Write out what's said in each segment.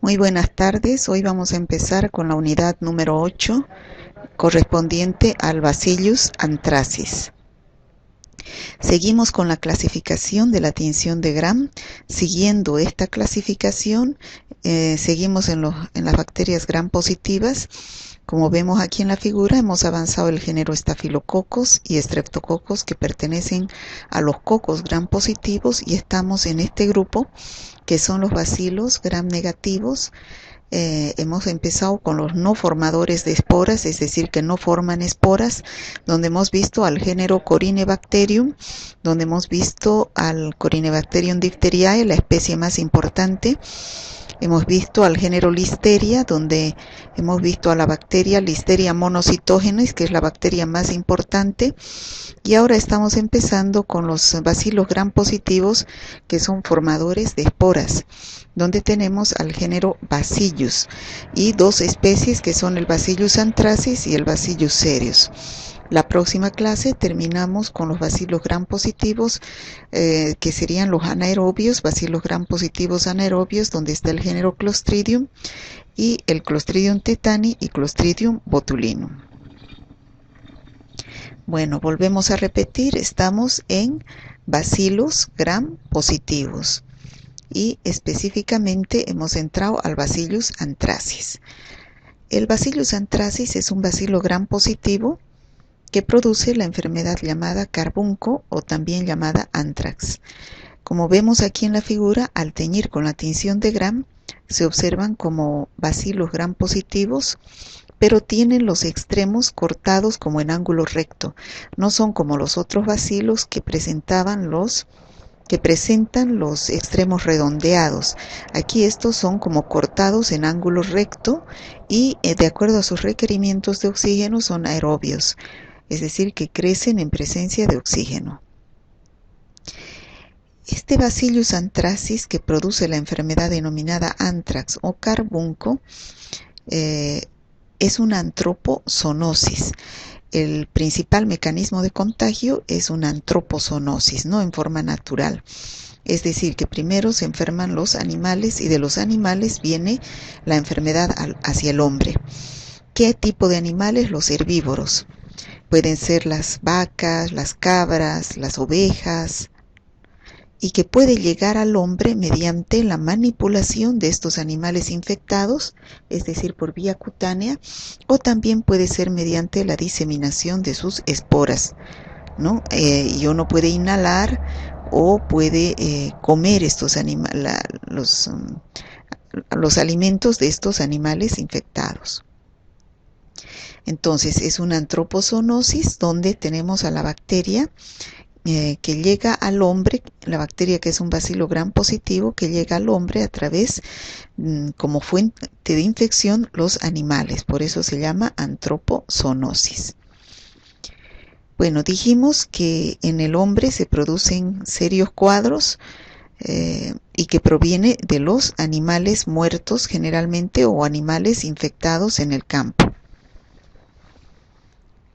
Muy buenas tardes. Hoy vamos a empezar con la unidad número 8, correspondiente al Bacillus anthracis. Seguimos con la clasificación de la tinción de Gram. Siguiendo esta clasificación, seguimos en las bacterias Gram positivas. Como vemos aquí en la figura, hemos avanzado el género Staphylococcus y Streptococcus, que pertenecen a los cocos Gram positivos, y estamos en este grupo que son los bacilos Gram negativos. Hemos empezado con los no formadores de esporas, es decir, que no forman esporas, donde hemos visto al género Corynebacterium, donde hemos visto al Corynebacterium diphtheriae, la especie más importante. Hemos visto al género Listeria, donde hemos visto a la bacteria Listeria monocytogenes, que es la bacteria más importante. Y ahora estamos empezando con los bacilos Gram positivos, que son formadores de esporas, donde tenemos al género Bacillus y dos especies que son el Bacillus anthracis y el Bacillus cereus. La próxima clase terminamos con los bacilos Gram positivos, que serían los anaerobios, bacilos Gram positivos anaerobios, donde está el género Clostridium y el Clostridium tetani y Clostridium botulinum. Bueno, volvemos a repetir, estamos en bacilos Gram positivos y específicamente hemos entrado al Bacillus anthracis. El Bacillus anthracis es un bacilo Gram positivo que produce la enfermedad llamada carbunco o también llamada anthrax. Como vemos aquí en la figura, al teñir con la tinción de Gram, se observan como bacilos Gram positivos, pero tienen los extremos cortados como en ángulo recto. No son como los otros bacilos que presentan los extremos redondeados. Aquí estos son como cortados en ángulo recto y de acuerdo a sus requerimientos de oxígeno son aerobios, es decir, que crecen en presencia de oxígeno. Este Bacillus anthracis, que produce la enfermedad denominada anthrax o carbunco, es una antropozoonosis. El principal mecanismo de contagio es una antropozoonosis, no en forma natural. Es decir, que primero se enferman los animales y de los animales viene la enfermedad hacia el hombre. ¿Qué tipo de animales? Los herbívoros. Pueden ser las vacas, las cabras, las ovejas, y que puede llegar al hombre mediante la manipulación de estos animales infectados, es decir, por vía cutánea, o también puede ser mediante la diseminación de sus esporas, ¿no? Y uno puede inhalar o puede comer los alimentos de estos animales infectados. Entonces es una antropozoonosis donde tenemos a la bacteria que llega al hombre, la bacteria que es un bacilo Gram positivo, que llega al hombre a través, como fuente de infección, los animales. Por eso se llama antropozoonosis. Bueno, dijimos que en el hombre se producen serios cuadros y que proviene de los animales muertos generalmente o animales infectados en el campo.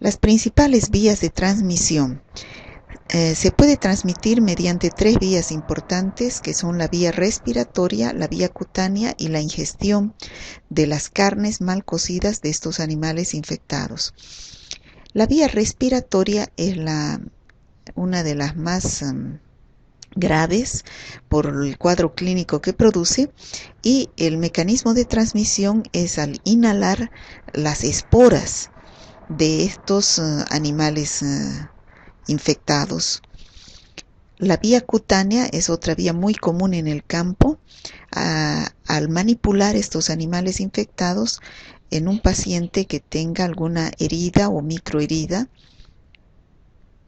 Las principales vías de transmisión. Se puede transmitir mediante tres vías importantes, que son la vía respiratoria, la vía cutánea y la ingestión de las carnes mal cocidas de estos animales infectados. La vía respiratoria es una de las más graves por el cuadro clínico que produce, y el mecanismo de transmisión es al inhalar las esporas de estos animales infectados. La vía cutánea es otra vía muy común en el campo. Al manipular estos animales infectados en un paciente que tenga alguna herida o microherida,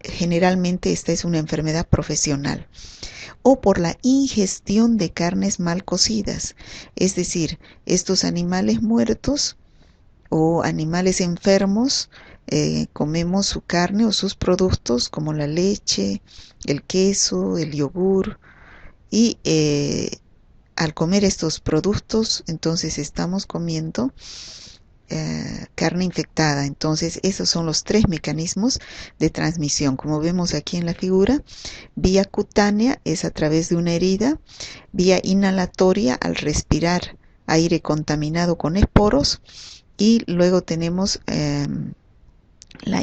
generalmente esta es una enfermedad profesional, o por la ingestión de carnes mal cocidas, es decir, estos animales muertos o animales enfermos, comemos su carne o sus productos como la leche, el queso, el yogur, y al comer estos productos entonces estamos comiendo carne infectada. Entonces esos son los tres mecanismos de transmisión. Como vemos aquí en la figura, vía cutánea es a través de una herida, vía inhalatoria al respirar aire contaminado con esporos, y luego tenemos la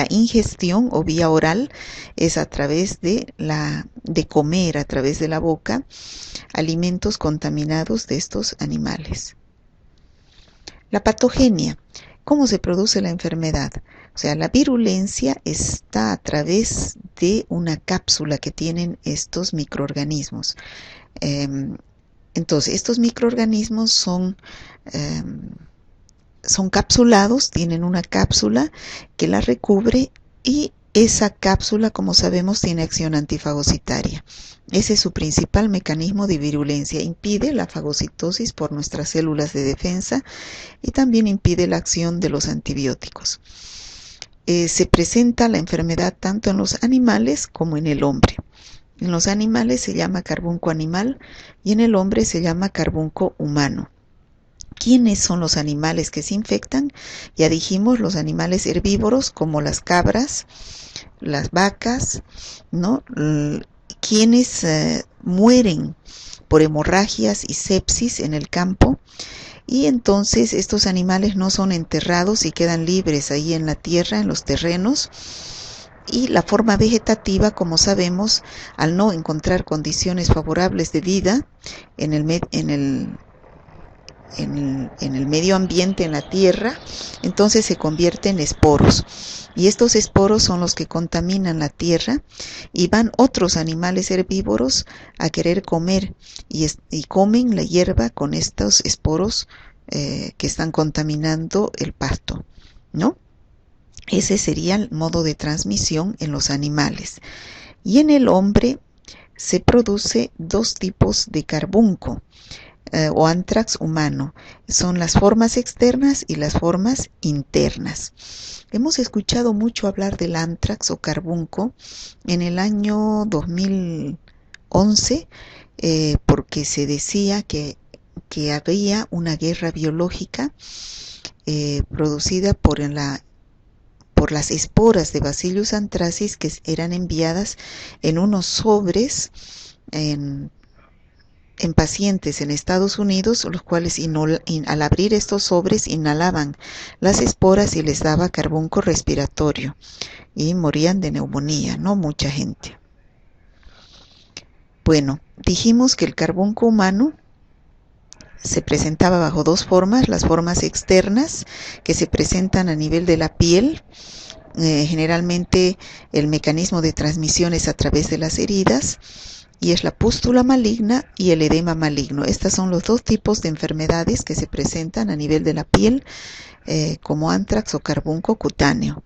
ingestión o vía oral, es a través de comer a través de la boca alimentos contaminados de estos animales. La patogenia. ¿Cómo se produce la enfermedad? O sea, la virulencia está a través de una cápsula que tienen estos microorganismos. Entonces, estos microorganismos son capsulados, tienen una cápsula que la recubre, y esa cápsula, como sabemos, tiene acción antifagocitaria. Ese es su principal mecanismo de virulencia. Impide la fagocitosis por nuestras células de defensa y también impide la acción de los antibióticos. Se presenta la enfermedad tanto en los animales como en el hombre. En los animales se llama carbunco animal y en el hombre se llama carbunco humano. ¿Quiénes son los animales que se infectan? Ya dijimos, los animales herbívoros como las cabras, las vacas, ¿no? Quienes mueren por hemorragias y sepsis en el campo, y entonces estos animales no son enterrados y quedan libres ahí en la tierra, en los terrenos. Y la forma vegetativa, como sabemos, al no encontrar condiciones favorables de vida en el medio ambiente, en la tierra, entonces se convierte en esporos. Y estos esporos son los que contaminan la tierra, y van otros animales herbívoros a querer comer, y comen la hierba con estos esporos que están contaminando el pasto, ¿no? Ese sería el modo de transmisión en los animales. Y en el hombre se produce dos tipos de carbunco o anthrax humano. Son las formas externas y las formas internas. Hemos escuchado mucho hablar del anthrax o carbunco en el año 2011 porque se decía que había una guerra biológica producida por las esporas de Bacillus anthracis, que eran enviadas en unos sobres en pacientes en Estados Unidos, los cuales al abrir estos sobres inhalaban las esporas y les daba carbunco respiratorio y morían de neumonía, ¿no? Mucha gente. Bueno, dijimos que el carbunco humano se presentaba bajo dos formas: las formas externas, que se presentan a nivel de la piel. Generalmente el mecanismo de transmisión es a través de las heridas, y es la pústula maligna y el edema maligno. Estos son los dos tipos de enfermedades que se presentan a nivel de la piel, como anthrax o carbunco cutáneo.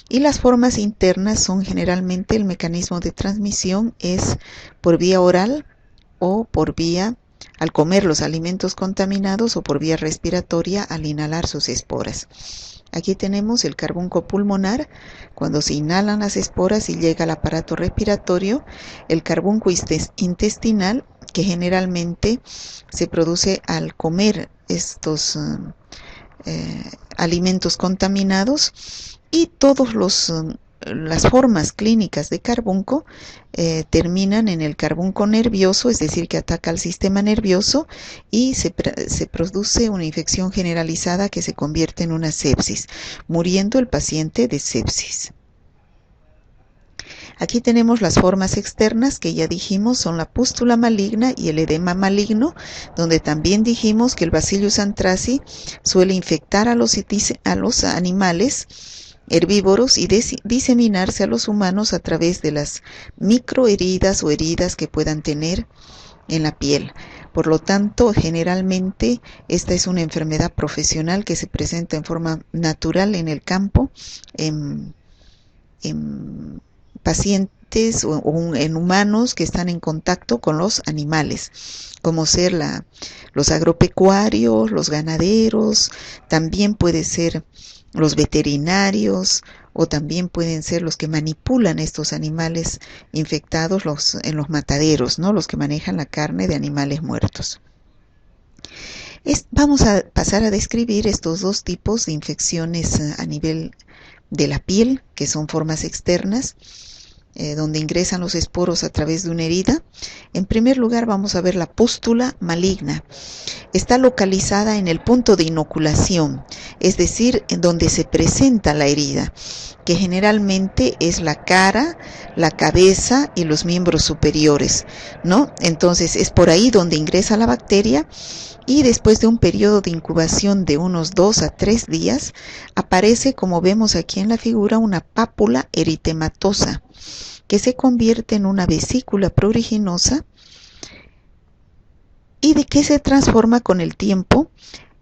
Y las formas internas son generalmente, el mecanismo de transmisión es por vía oral o por vía al comer los alimentos contaminados, o por vía respiratoria al inhalar sus esporas. Aquí tenemos el carbunco pulmonar, cuando se inhalan las esporas y llega al aparato respiratorio. El carbunco intestinal, que generalmente se produce al comer estos alimentos contaminados. Y todos las formas clínicas de carbunco terminan en el carbunco nervioso, es decir, que ataca al sistema nervioso, y se produce una infección generalizada que se convierte en una sepsis, muriendo el paciente de sepsis. Aquí tenemos las formas externas, que ya dijimos son la pústula maligna y el edema maligno, donde también dijimos que el Bacillus anthracis suele infectar a los animales herbívoros y diseminarse a los humanos a través de las microheridas o heridas que puedan tener en la piel. Por lo tanto, generalmente esta es una enfermedad profesional que se presenta en forma natural en el campo, en pacientes o en humanos que están en contacto con los animales, como ser los agropecuarios, los ganaderos, también puede ser los veterinarios, o también pueden ser los que manipulan estos animales infectados en los mataderos, ¿no? Los que manejan la carne de animales muertos. Vamos a pasar a describir estos dos tipos de infecciones a nivel de la piel, que son formas externas, donde ingresan los esporos a través de una herida. En primer lugar, vamos a ver la pústula maligna. está localizada en el punto de inoculación, es decir, en donde se presenta la herida, que generalmente es la cara, la cabeza y los miembros superiores, ¿no? Entonces es por ahí donde ingresa la bacteria y después de un periodo de incubación de unos 2 a 3 días, aparece, como vemos aquí en la figura, una pápula eritematosa que se convierte en una vesícula pruriginosa y de que se transforma con el tiempo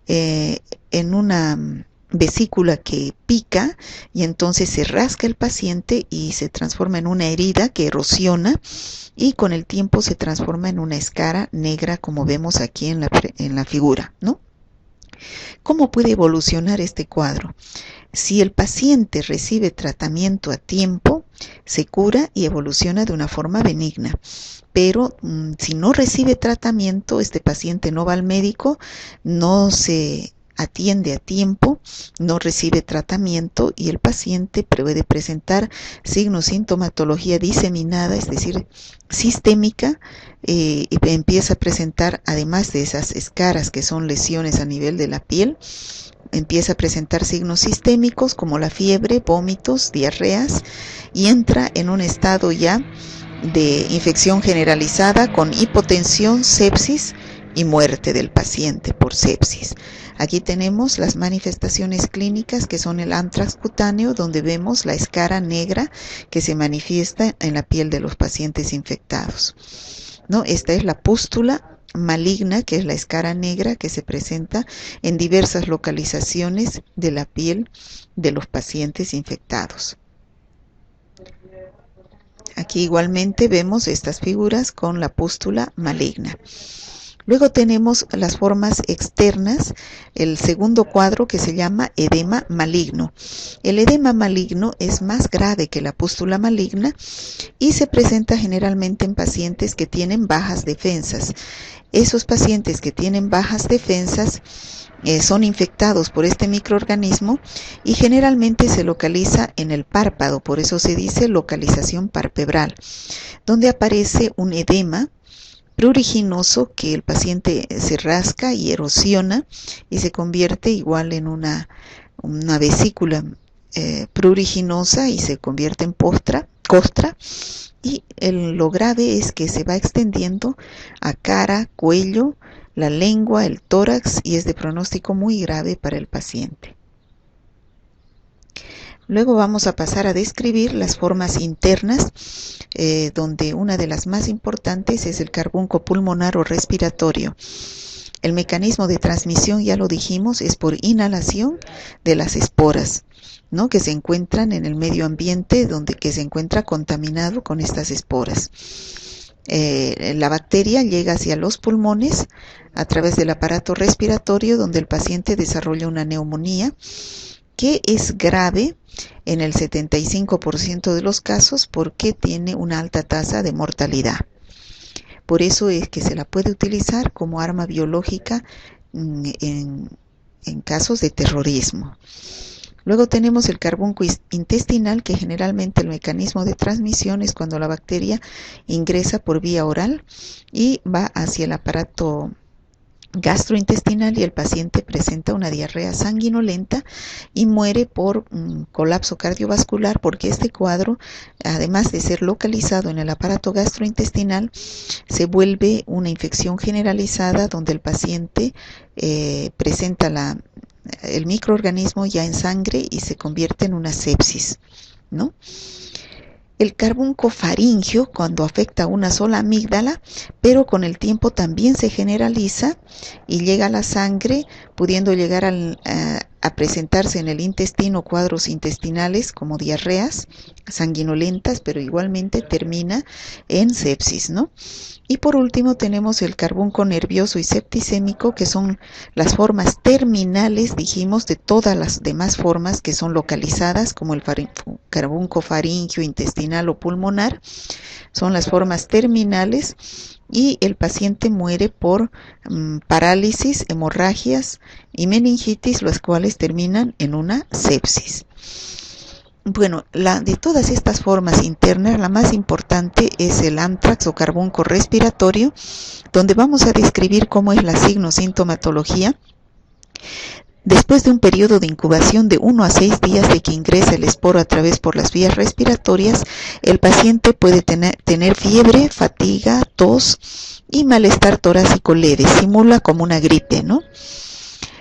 en una vesícula que pica y entonces se rasca el paciente y se transforma en una herida que erosiona y con el tiempo se transforma en una escara negra como vemos aquí en la figura, ¿no? ¿Cómo puede evolucionar este cuadro? Si el paciente recibe tratamiento a tiempo, se cura y evoluciona de una forma benigna. Pero si no recibe tratamiento, este paciente no va al médico, no se atiende a tiempo, no recibe tratamiento y el paciente puede presentar signos, sintomatología diseminada, es decir, sistémica, y empieza a presentar, además de esas escaras que son lesiones a nivel de la piel, empieza a presentar signos sistémicos como la fiebre, vómitos, diarreas y entra en un estado ya de infección generalizada con hipotensión, sepsis y muerte del paciente por sepsis. Aquí tenemos las manifestaciones clínicas que son el anthrax cutáneo, donde vemos la escara negra que se manifiesta en la piel de los pacientes infectados, ¿no? Esta es la pústula maligna, que es la escara negra que se presenta en diversas localizaciones de la piel de los pacientes infectados. Aquí igualmente vemos estas figuras con la pústula maligna. Luego tenemos las formas externas, el segundo cuadro que se llama edema maligno. El edema maligno es más grave que la pústula maligna y se presenta generalmente en pacientes que tienen bajas defensas. Esos pacientes que tienen bajas defensas son infectados por este microorganismo y generalmente se localiza en el párpado, por eso se dice localización palpebral, donde aparece un edema pruriginoso que el paciente se rasca y erosiona y se convierte igual en una vesícula pruriginosa y se convierte en costra. Y lo grave es que se va extendiendo a cara, cuello, la lengua, el tórax y es de pronóstico muy grave para el paciente. Luego vamos a pasar a describir las formas internas, donde una de las más importantes es el carbunco pulmonar o respiratorio. El mecanismo de transmisión, ya lo dijimos, es por inhalación de las esporas, ¿no?, que se encuentran en el medio ambiente que se encuentra contaminado con estas esporas. La bacteria llega hacia los pulmones a través del aparato respiratorio, donde el paciente desarrolla una neumonía que es grave en el 75% de los casos porque tiene una alta tasa de mortalidad. Por eso es que se la puede utilizar como arma biológica en casos de terrorismo. Luego tenemos el carbunco intestinal, que generalmente el mecanismo de transmisión es cuando la bacteria ingresa por vía oral y va hacia el aparato gastrointestinal y el paciente presenta una diarrea sanguinolenta y muere por colapso cardiovascular, porque este cuadro, además de ser localizado en el aparato gastrointestinal, se vuelve una infección generalizada donde el paciente presenta el microorganismo ya en sangre y se convierte en una sepsis, ¿no? El carbunco faríngeo, cuando afecta a una sola amígdala, pero con el tiempo también se generaliza y llega a la sangre, pudiendo llegar a presentarse en el intestino cuadros intestinales como diarreas sanguinolentas, pero igualmente termina en sepsis, ¿no? Y por último tenemos el carbunco nervioso y septicémico, que son las formas terminales, dijimos, de todas las demás formas que son localizadas, como el carbunco faríngeo, intestinal o pulmonar. Son las formas terminales y el paciente muere por parálisis, hemorragias y meningitis, las cuales terminan en una sepsis. Bueno, de todas estas formas internas, la más importante es el anthrax o carbunco respiratorio, donde vamos a describir cómo es la signo-sintomatología. Después de un periodo de incubación de 1 a 6 días de que ingresa el esporo a través por las vías respiratorias, el paciente puede tener fiebre, fatiga, tos y malestar torácico leve, simula como una gripe, ¿no?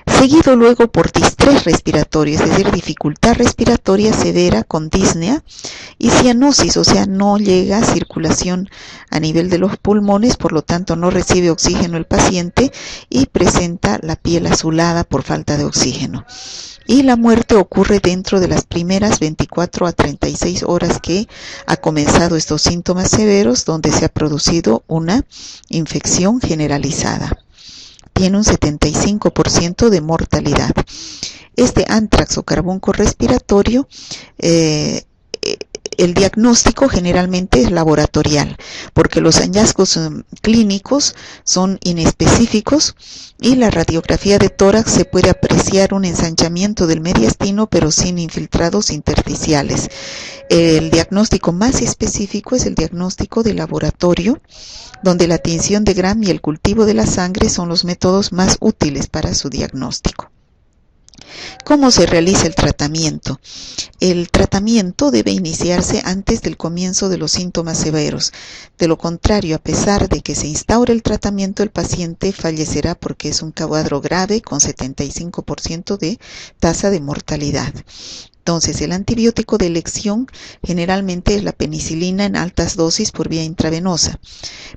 Seguido luego por distrés respiratorio, es decir, dificultad respiratoria severa con disnea y cianosis, o sea, no llega a circulación a nivel de los pulmones, por lo tanto no recibe oxígeno el paciente y presenta la piel azulada por falta de oxígeno. Y la muerte ocurre dentro de las primeras 24 a 36 horas que ha comenzado estos síntomas severos, donde se ha producido una infección generalizada. Tiene un 75% de mortalidad. Este anthrax o carbunco respiratorio, el diagnóstico generalmente es laboratorial, porque los hallazgos clínicos son inespecíficos y la radiografía de tórax se puede apreciar un ensanchamiento del mediastino, pero sin infiltrados intersticiales. El diagnóstico más específico es el diagnóstico de laboratorio, donde la tinción de Gram y el cultivo de la sangre son los métodos más útiles para su diagnóstico. ¿Cómo se realiza el tratamiento? El tratamiento debe iniciarse antes del comienzo de los síntomas severos. De lo contrario, a pesar de que se instaure el tratamiento, el paciente fallecerá porque es un cuadro grave con 75% de tasa de mortalidad. Entonces, el antibiótico de elección generalmente es la penicilina en altas dosis por vía intravenosa,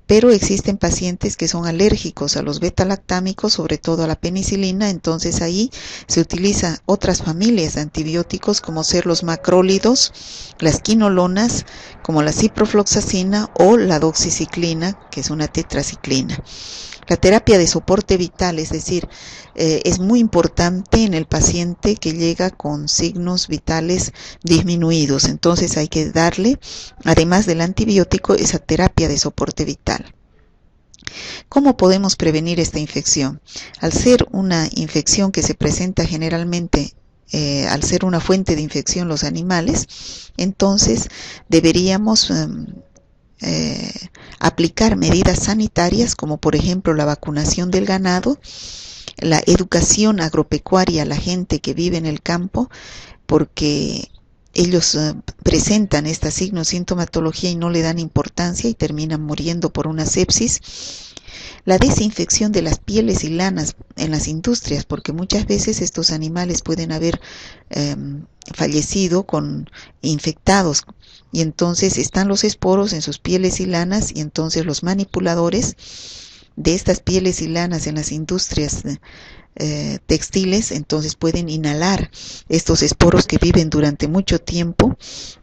pero existen pacientes que son alérgicos a los beta-lactámicos, sobre todo a la penicilina, entonces ahí se utilizan otras familias de antibióticos como ser los macrólidos, las quinolonas, como la ciprofloxacina o la doxiciclina, que es una tetraciclina. La terapia de soporte vital, es decir, es muy importante en el paciente que llega con signos vitales disminuidos. Entonces hay que darle, además del antibiótico, esa terapia de soporte vital. ¿Cómo podemos prevenir esta infección? Al ser una infección que se presenta generalmente al ser una fuente de infección los animales, entonces deberíamos aplicar medidas sanitarias como por ejemplo la vacunación del ganado, la educación agropecuaria a la gente que vive en el campo, porque ellos presentan esta sintomatología y no le dan importancia y terminan muriendo por una sepsis. La desinfección de las pieles y lanas en las industrias, porque muchas veces estos animales pueden haber fallecido infectados, y entonces están los esporos en sus pieles y lanas, y entonces los manipuladores de estas pieles y lanas en las industrias textiles, entonces pueden inhalar estos esporos que viven durante mucho tiempo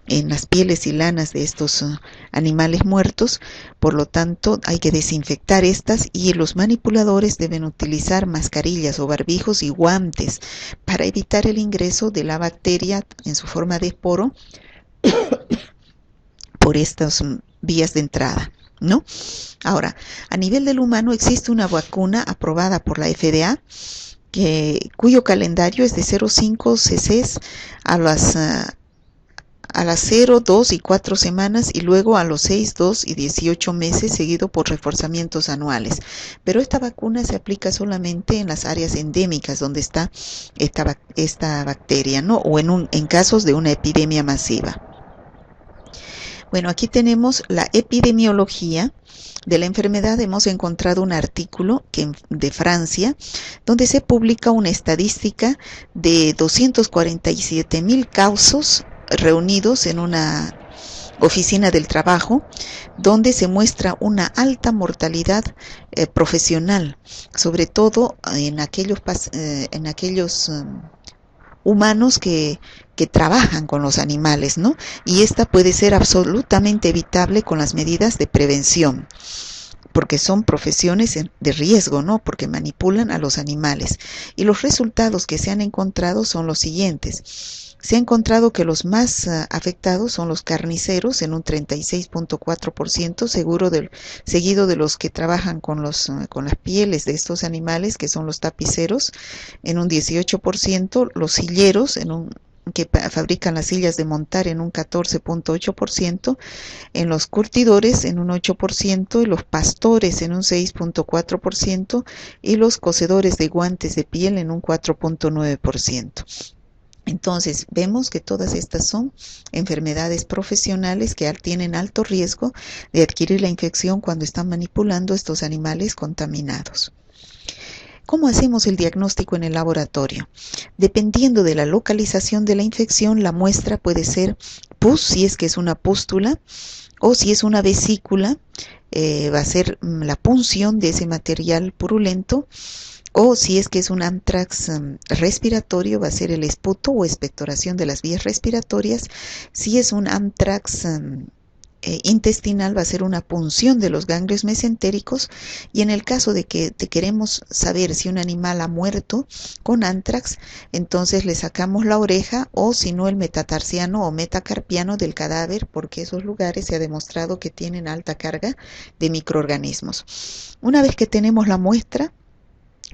en las pieles y lanas de estos animales muertos. Por lo tanto, hay que desinfectar estas, y los manipuladores deben utilizar mascarillas o barbijos y guantes para evitar el ingreso de la bacteria en su forma de esporo por estas vías de entrada, ¿no? Ahora, a nivel del humano existe una vacuna aprobada por la FDA cuyo calendario es de 0,5 cc a las 0, 2 y 4 semanas, y luego a los 6, 2 y 18 meses, seguido por reforzamientos anuales. Pero esta vacuna se aplica solamente en las áreas endémicas donde está esta bacteria, ¿no? O en casos de una epidemia masiva. Bueno, aquí tenemos la epidemiología de la enfermedad. Hemos encontrado un artículo de Francia, donde se publica una estadística de 247,000 casos reunidos en una oficina del trabajo, donde se muestra una alta mortalidad profesional, sobre todo en aquellos humanos que trabajan con los animales, ¿no? Y esta puede ser absolutamente evitable con las medidas de prevención, porque son profesiones de riesgo, ¿no? Porque manipulan a los animales. Y los resultados que se han encontrado son los siguientes. Se ha encontrado que los más afectados son los carniceros en un 36,4%, seguido de los que trabajan con las pieles de estos animales, que son los tapiceros, en un 18%, los silleros en un que fabrican las sillas de montar en un 14.8%, en los curtidores en un 8%, y los pastores en un 6.4%, y los cosedores de guantes de piel en un 4.9%. Entonces, vemos que todas estas son enfermedades profesionales que tienen alto riesgo de adquirir la infección cuando están manipulando estos animales contaminados. ¿Cómo hacemos el diagnóstico en el laboratorio? Dependiendo de la localización de la infección, la muestra puede ser pus, si es que es una pústula, o si es una vesícula, va a ser la punción de ese material purulento, o si es que es un anthrax respiratorio, va a ser el esputo o expectoración de las vías respiratorias. Si es un anthrax intestinal, va a ser una punción de los ganglios mesentéricos. Y en el caso de que queremos saber si un animal ha muerto con anthrax, entonces le sacamos la oreja, o si no, el metatarsiano o metacarpiano del cadáver, porque esos lugares se ha demostrado que tienen alta carga de microorganismos. Una vez que tenemos la muestra,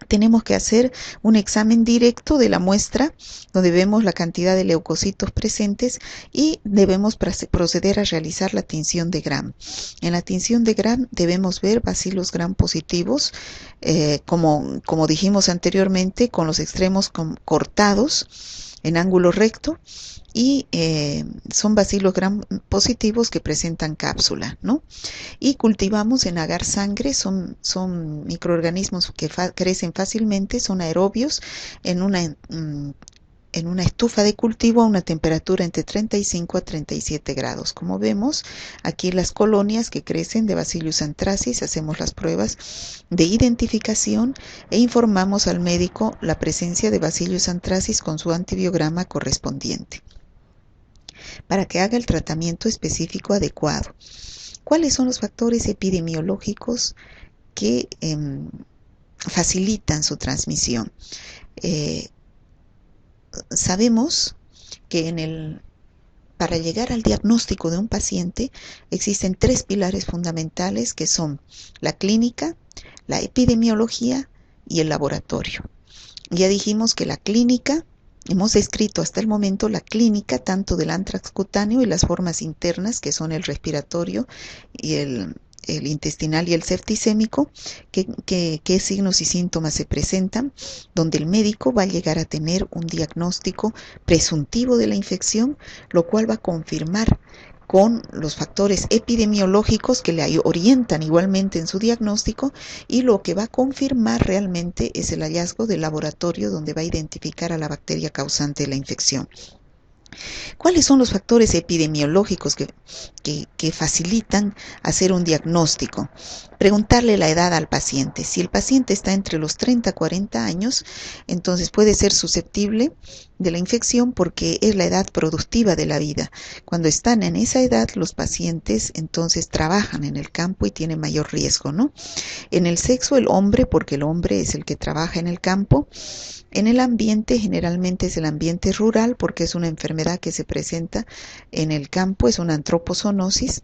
tenemos que hacer un examen directo de la muestra donde vemos la cantidad de leucocitos presentes, y debemos proceder a realizar la tinción de Gram. En la tinción de Gram debemos ver bacilos Gram positivos, como dijimos anteriormente, con los extremos cortados en ángulo recto, y son bacilos Gram positivos que presentan cápsula, ¿no? Y cultivamos en agar sangre, son microorganismos que crecen fácilmente, son aerobios, en una estufa de cultivo a una temperatura entre 35 a 37 grados. Como vemos, aquí las colonias que crecen de Bacillus anthracis, hacemos las pruebas de identificación e informamos al médico la presencia de Bacillus anthracis con su antibiograma correspondiente, para que haga el tratamiento específico adecuado. ¿Cuáles son los factores epidemiológicos que facilitan su transmisión? Sabemos que para llegar al diagnóstico de un paciente existen 3 pilares fundamentales, que son la clínica, la epidemiología y el laboratorio. Ya dijimos que la clínica, hemos descrito hasta el momento la clínica tanto del anthrax cutáneo y las formas internas, que son el respiratorio y el intestinal y el septicémico, qué signos y síntomas se presentan, donde el médico va a llegar a tener un diagnóstico presuntivo de la infección, lo cual va a confirmar con los factores epidemiológicos que le orientan igualmente en su diagnóstico, y lo que va a confirmar realmente es el hallazgo del laboratorio, donde va a identificar a la bacteria causante de la infección. ¿Cuáles son los factores epidemiológicos que facilitan hacer un diagnóstico? Preguntarle la edad al paciente. Si el paciente está entre los 30 a 40 años, entonces puede ser susceptible de la infección, porque es la edad productiva de la vida. Cuando están en esa edad, los pacientes entonces trabajan en el campo y tienen mayor riesgo, ¿no? En el sexo, el hombre, porque el hombre es el que trabaja en el campo. En el ambiente, generalmente es el ambiente rural, porque es una enfermedad que se presenta en el campo, es una antropozoonosis,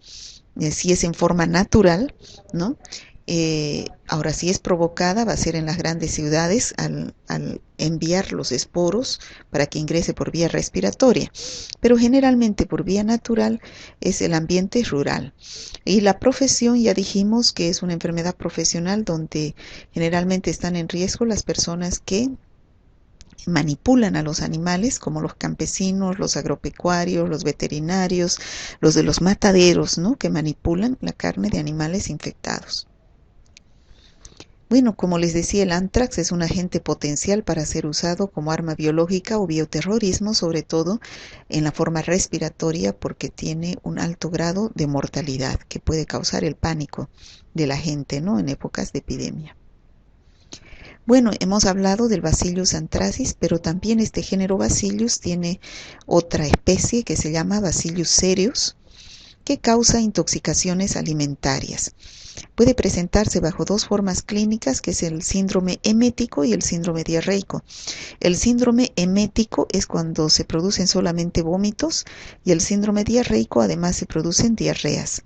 si es en forma natural, ¿no? Ahora, si es provocada, va a ser en las grandes ciudades al enviar los esporos para que ingrese por vía respiratoria, pero generalmente por vía natural es el ambiente rural. Y la profesión, ya dijimos que es una enfermedad profesional donde generalmente están en riesgo las personas que manipulan a los animales, como los campesinos, los agropecuarios, los veterinarios, los de los mataderos, ¿no?, que manipulan la carne de animales infectados. Bueno, como les decía, el anthrax es un agente potencial para ser usado como arma biológica o bioterrorismo, sobre todo en la forma respiratoria, porque tiene un alto grado de mortalidad que puede causar el pánico de la gente, ¿no?, en épocas de epidemia. Bueno, hemos hablado del Bacillus anthracis, pero también este género Bacillus tiene otra especie que se llama Bacillus cereus, que causa intoxicaciones alimentarias. Puede presentarse bajo 2 formas clínicas, que es el síndrome emético y el síndrome diarreico. El síndrome emético es cuando se producen solamente vómitos, y el síndrome diarreico además se producen diarreas.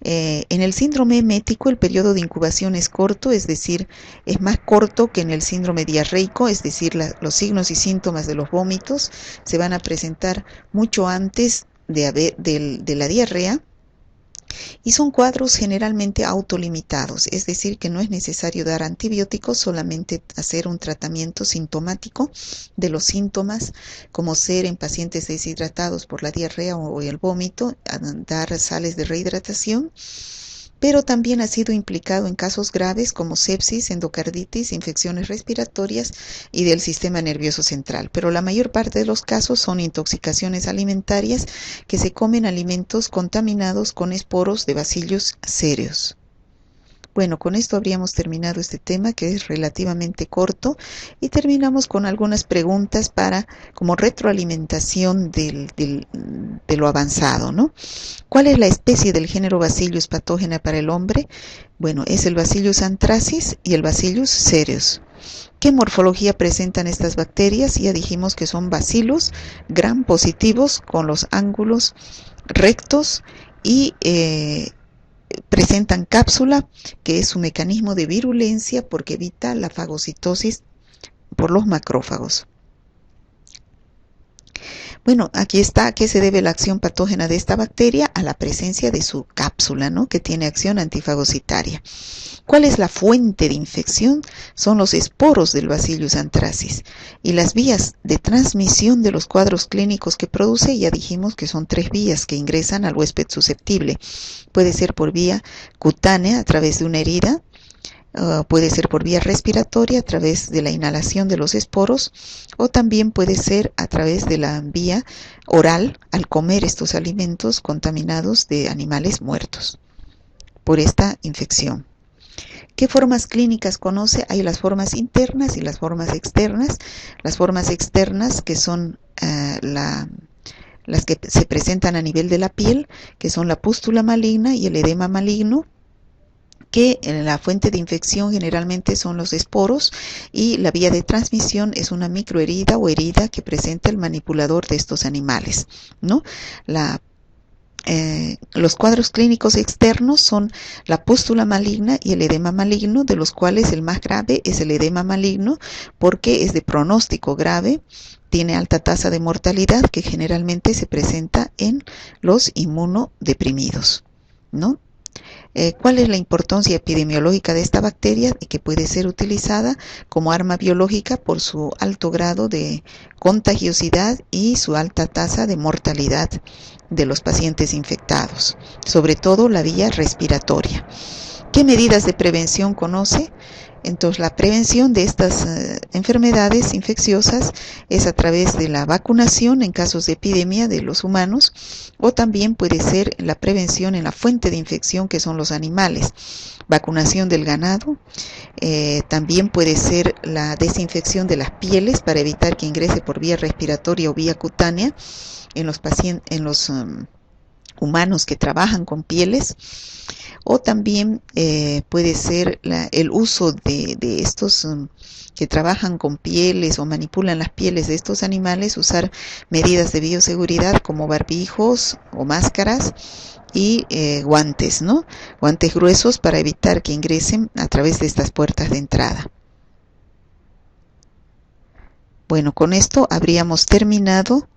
En el síndrome emético el periodo de incubación es corto, es decir, es más corto que en el síndrome diarreico, es decir, los signos y síntomas de los vómitos se van a presentar mucho antes de la diarrea, y son cuadros generalmente autolimitados, es decir, que no es necesario dar antibióticos, solamente hacer un tratamiento sintomático de los síntomas, como ser en pacientes deshidratados por la diarrea o el vómito, dar sales de rehidratación, pero también ha sido implicado en casos graves como sepsis, endocarditis, infecciones respiratorias y del sistema nervioso central. Pero la mayor parte de los casos son intoxicaciones alimentarias, que se comen alimentos contaminados con esporos de Bacillus cereus. Bueno, con esto habríamos terminado este tema, que es relativamente corto, y terminamos con algunas preguntas como retroalimentación de lo avanzado, ¿no? ¿Cuál es la especie del género Bacillus patógena para el hombre? Bueno, es el Bacillus anthracis y el Bacillus cereus. ¿Qué morfología presentan estas bacterias? Ya dijimos que son bacilos gram positivos con los ángulos rectos y presentan cápsula, que es su mecanismo de virulencia porque evita la fagocitosis por los macrófagos. Bueno, aquí está. ¿A qué se debe la acción patógena de esta bacteria? A la presencia de su cápsula, ¿no?, que tiene acción antifagocitaria. ¿Cuál es la fuente de infección? Son los esporos del Bacillus anthracis. Y las vías de transmisión de los cuadros clínicos que produce, ya dijimos que son 3 vías que ingresan al huésped susceptible. Puede ser por vía cutánea, a través de una herida. Puede ser por vía respiratoria, a través de la inhalación de los esporos, o también puede ser a través de la vía oral, al comer estos alimentos contaminados de animales muertos por esta infección. ¿Qué formas clínicas conoce? Hay las formas internas y las formas externas. Las formas externas, que son las que se presentan a nivel de la piel, que son la pústula maligna y el edema maligno, que la fuente de infección generalmente son los esporos, y la vía de transmisión es una microherida o herida que presenta el manipulador de estos animales, ¿no? Los cuadros clínicos externos son la pústula maligna y el edema maligno, de los cuales el más grave es el edema maligno porque es de pronóstico grave, tiene alta tasa de mortalidad, que generalmente se presenta en los inmunodeprimidos, ¿no? ¿Cuál es la importancia epidemiológica de esta bacteria? Que puede ser utilizada como arma biológica por su alto grado de contagiosidad y su alta tasa de mortalidad de los pacientes infectados, sobre todo la vía respiratoria. ¿Qué medidas de prevención conoce? Entonces, la prevención de estas enfermedades infecciosas es a través de la vacunación en casos de epidemia de los humanos, o también puede ser la prevención en la fuente de infección, que son los animales. Vacunación del ganado, también puede ser la desinfección de las pieles para evitar que ingrese por vía respiratoria o vía cutánea en los humanos que trabajan con pieles, o también puede ser el uso de estos que trabajan con pieles o manipulan las pieles de estos animales, usar medidas de bioseguridad como barbijos o máscaras y guantes, ¿no? Guantes gruesos para evitar que ingresen a través de estas puertas de entrada. Bueno, con esto habríamos terminado